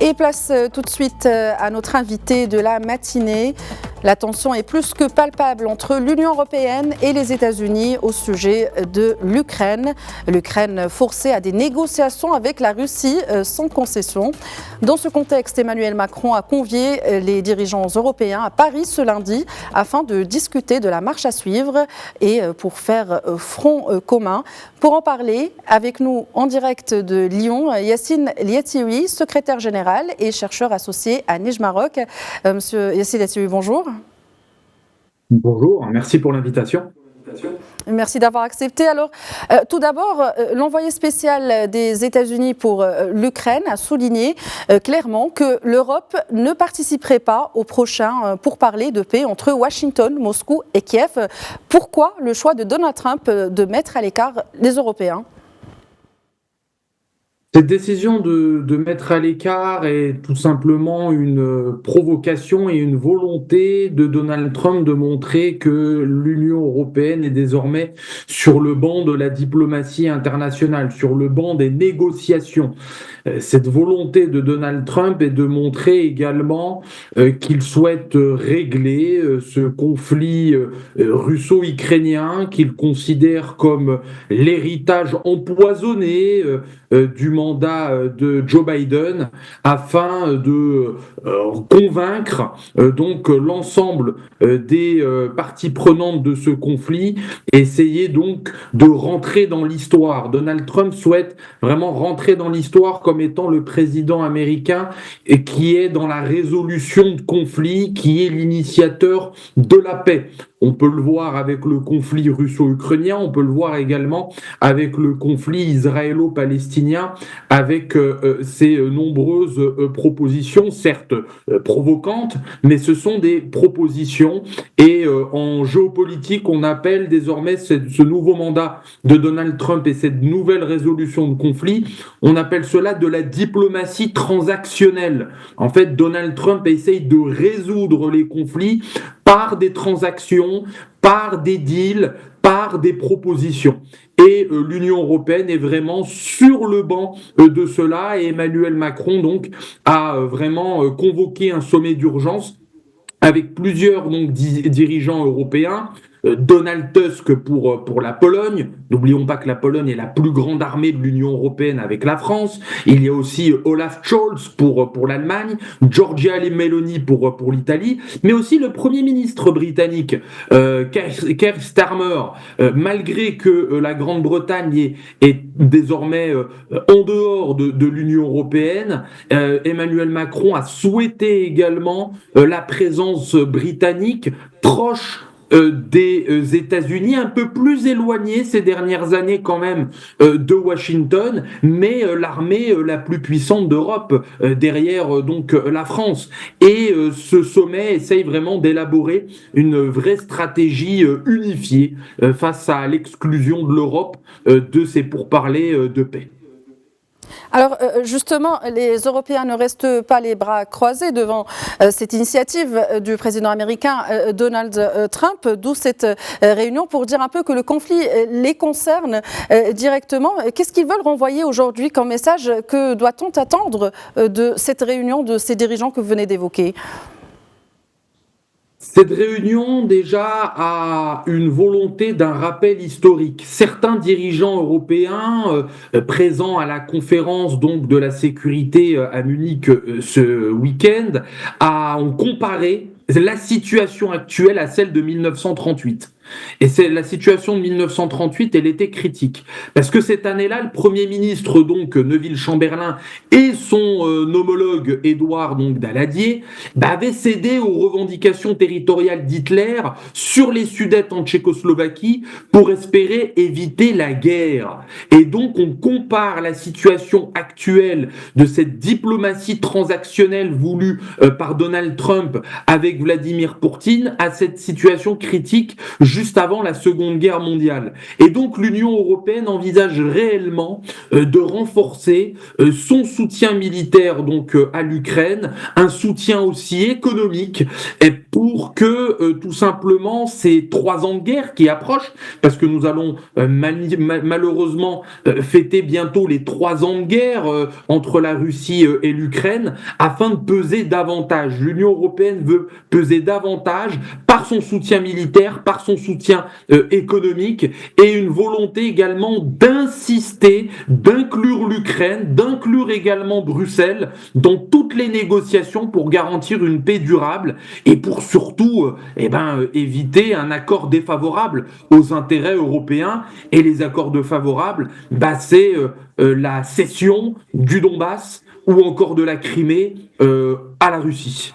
Et place tout de suite à notre invité de la matinée. La tension est plus que palpable entre l'Union européenne et les États-Unis au sujet de l'Ukraine. L'Ukraine forcée à des négociations avec la Russie sans concession. Dans ce contexte, Emmanuel Macron a convié les dirigeants européens à Paris ce lundi afin de discuter de la marche à suivre et pour faire front commun. Pour en parler, avec nous en direct de Lyon, Yassine Liattioui, secrétaire général et chercheur associé à Nij Maroc. Monsieur Yassine Liattioui, bonjour. Bonjour, merci pour l'invitation. Merci d'avoir accepté. Alors, tout d'abord, l'envoyé spécial des États-Unis pour l'Ukraine a souligné clairement que l'Europe ne participerait pas au prochain pourparlers de paix entre Washington, Moscou et Kiev. Pourquoi le choix de Donald Trump de mettre à l'écart les Européens ? Cette décision de mettre à l'écart est tout simplement une provocation et une volonté de Donald Trump de montrer que l'Union européenne est désormais sur le banc de la diplomatie internationale, sur le banc des négociations. Cette volonté de Donald Trump est de montrer également qu'il souhaite régler ce conflit russo-ukrainien qu'il considère comme l'héritage empoisonné du mandat de Joe Biden afin de convaincre donc l'ensemble des parties prenantes de ce conflit et essayer donc de rentrer dans l'histoire. Donald Trump souhaite vraiment rentrer dans l'histoire comme étant le président américain et qui est dans la résolution de conflits, qui est l'initiateur de la paix. On peut le voir avec le conflit russo-ukrainien, on peut le voir également avec le conflit israélo-palestinien, avec ces nombreuses propositions, certes provocantes, mais ce sont des propositions. Et en géopolitique, on appelle désormais ce nouveau mandat de Donald Trump et cette nouvelle résolution de conflit, on appelle cela de la diplomatie transactionnelle. En fait, Donald Trump essaye de résoudre les conflits par des transactions, par des deals, par des propositions. Et l'Union européenne est vraiment sur le banc de cela et Emmanuel Macron donc a vraiment convoqué un sommet d'urgence avec plusieurs donc dirigeants européens. Donald Tusk pour la Pologne. N'oublions pas que la Pologne est la plus grande armée de l'Union européenne avec la France. Il y a aussi Olaf Scholz pour l'Allemagne, Giorgia Meloni pour l'Italie, mais aussi le Premier ministre britannique, Keir Starmer. Malgré que la Grande-Bretagne est désormais en dehors de l'Union européenne, Emmanuel Macron a souhaité également la présence britannique proche des États-Unis, un peu plus éloigné ces dernières années quand même de Washington, mais l'armée la plus puissante d'Europe derrière donc la France. Et ce sommet essaye vraiment d'élaborer une vraie stratégie unifiée face à l'exclusion de l'Europe de ces pourparlers de paix. Alors justement, les Européens ne restent pas les bras croisés devant cette initiative du président américain Donald Trump, d'où cette réunion pour dire un peu que le conflit les concerne directement. Qu'est-ce qu'ils veulent renvoyer aujourd'hui comme message? Que doit-on attendre de cette réunion de ces dirigeants que vous venez d'évoquer? Cette réunion, déjà, a une volonté d'un rappel historique. Certains dirigeants européens présents à la conférence donc de la sécurité à Munich ce week-end ont comparé la situation actuelle à celle de 1938. Et c'est la situation de 1938, elle était critique. Parce que cette année-là, le Premier ministre, donc, Neville Chamberlain, et son homologue, Édouard, donc, Daladier, avaient cédé aux revendications territoriales d'Hitler sur les Sudètes en Tchécoslovaquie pour espérer éviter la guerre. Et donc, on compare la situation actuelle de cette diplomatie transactionnelle voulue par Donald Trump avec Vladimir Poutine à cette situation critique juste avant la Seconde Guerre mondiale. Et donc l'Union européenne envisage réellement de renforcer son soutien militaire donc à l'Ukraine, un soutien aussi économique, et pour que tout simplement ces 3 ans de guerre qui approchent, parce que nous allons malheureusement fêter bientôt les 3 ans de guerre entre la Russie et l'Ukraine, afin de peser davantage. L'Union européenne veut peser davantage par son soutien militaire, par son soutien économique, et une volonté également d'insister, d'inclure l'Ukraine, d'inclure également Bruxelles dans toutes les négociations pour garantir une paix durable et pour surtout éviter un accord défavorable aux intérêts européens. Et les accords défavorables, c'est la cession du Donbass ou encore de la Crimée à la Russie.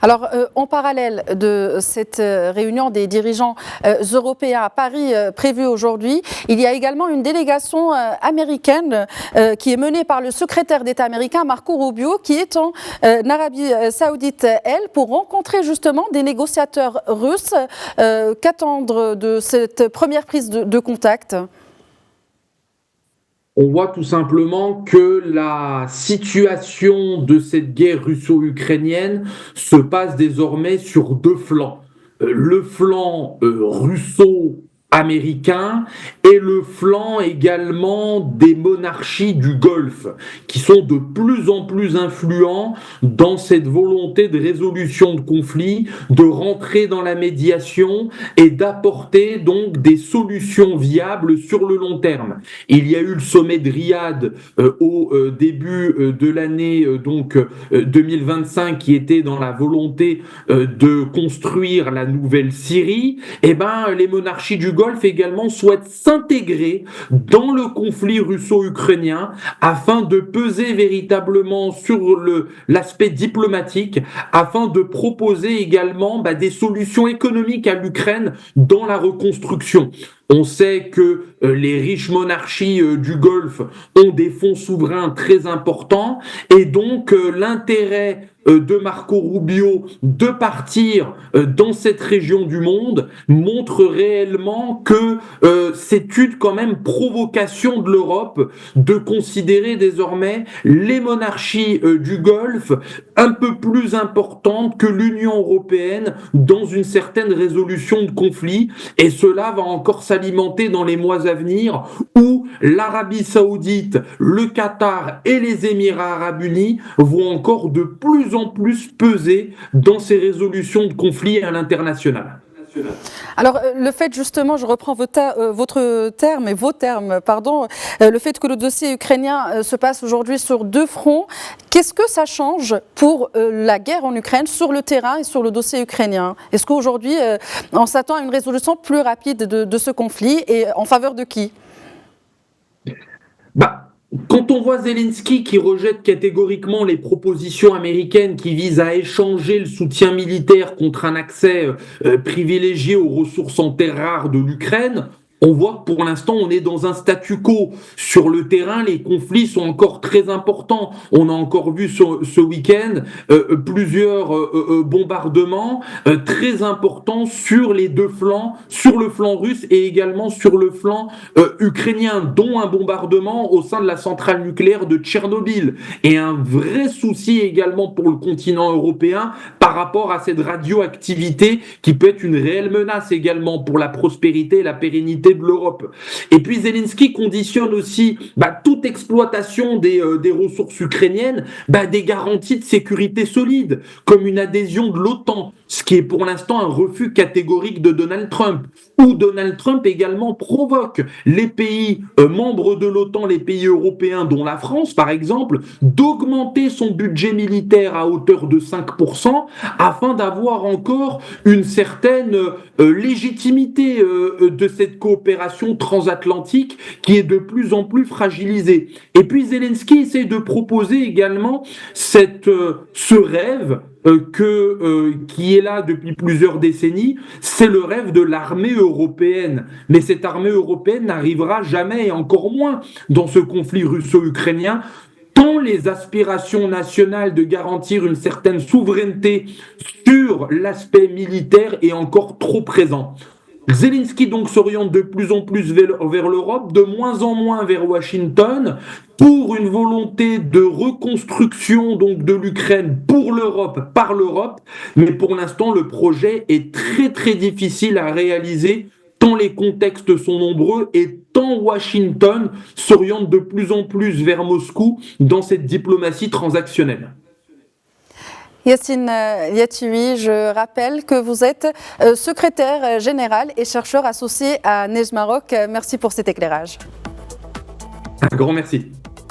Alors, en parallèle de cette réunion des dirigeants européens à Paris prévue aujourd'hui, il y a également une délégation américaine qui est menée par le secrétaire d'État américain Marco Rubio, qui est en Arabie Saoudite, pour rencontrer justement des négociateurs russes. Qu'attendre de cette première prise de contact ? On voit tout simplement que la situation de cette guerre russo-ukrainienne se passe désormais sur 2 flancs. Le flanc russo-américain et le flanc également des monarchies du Golfe, qui sont de plus en plus influents dans cette volonté de résolution de conflits, de rentrer dans la médiation et d'apporter donc des solutions viables sur le long terme. Il y a eu le sommet de Riyad au début de l'année 2025, qui était dans la volonté de construire la nouvelle Syrie. Les monarchies du Golfe également souhaitent s'intégrer dans le conflit russo-ukrainien afin de peser véritablement sur l'aspect diplomatique, afin de proposer également des solutions économiques à l'Ukraine dans la reconstruction. On sait que les riches monarchies du Golfe ont des fonds souverains très importants, et donc l'intérêt de Marco Rubio de partir dans cette région du monde montre réellement que c'est une quand même provocation de l'Europe de considérer désormais les monarchies du Golfe un peu plus importantes que l'Union européenne dans une certaine résolution de conflit, et cela va encore s'alimenter dans les mois à venir, où l'Arabie Saoudite, le Qatar et les Émirats Arabes Unis vont encore de plus en plus peser dans ces résolutions de conflits à l'international. Alors, le fait justement, je reprends vos termes, le fait que le dossier ukrainien se passe aujourd'hui sur 2 fronts, qu'est-ce que ça change pour la guerre en Ukraine sur le terrain et sur le dossier ukrainien ? Est-ce qu'aujourd'hui, on s'attend à une résolution plus rapide de ce conflit, et en faveur de qui ? Quand on voit Zelensky qui rejette catégoriquement les propositions américaines qui visent à échanger le soutien militaire contre un accès privilégié aux ressources en terres rares de l'Ukraine, on voit que pour l'instant, on est dans un statu quo. Sur le terrain, les conflits sont encore très importants. On a encore vu ce week-end plusieurs bombardements très importants sur les 2 flancs, sur le flanc russe et également sur le flanc ukrainien, dont un bombardement au sein de la centrale nucléaire de Tchernobyl. Et un vrai souci également pour le continent européen par rapport à cette radioactivité qui peut être une réelle menace également pour la prospérité et la pérennité de l'Europe. Et puis Zelensky conditionne aussi toute exploitation des ressources ukrainiennes, des garanties de sécurité solides, comme une adhésion de l'OTAN, ce qui est pour l'instant un refus catégorique de Donald Trump. Où Donald Trump également provoque les pays membres de l'OTAN, les pays européens, dont la France par exemple, d'augmenter son budget militaire à hauteur de 5% afin d'avoir encore une certaine légitimité de cette coopération transatlantique qui est de plus en plus fragilisée. Et puis Zelensky essaie de proposer également ce rêve qui est là depuis plusieurs décennies, c'est le rêve de l'armée européenne. Mais cette armée européenne n'arrivera jamais, et encore moins dans ce conflit russo-ukrainien, tant les aspirations nationales de garantir une certaine souveraineté sur l'aspect militaire est encore trop présent. Zelensky donc s'oriente de plus en plus vers l'Europe, de moins en moins vers Washington, pour une volonté de reconstruction donc de l'Ukraine pour l'Europe, par l'Europe, mais pour l'instant le projet est très très difficile à réaliser tant les contextes sont nombreux et tant Washington s'oriente de plus en plus vers Moscou dans cette diplomatie transactionnelle. Yassine Yatiwi, je rappelle que vous êtes secrétaire général et chercheur associé à Neige Maroc. Merci pour cet éclairage. Un grand merci.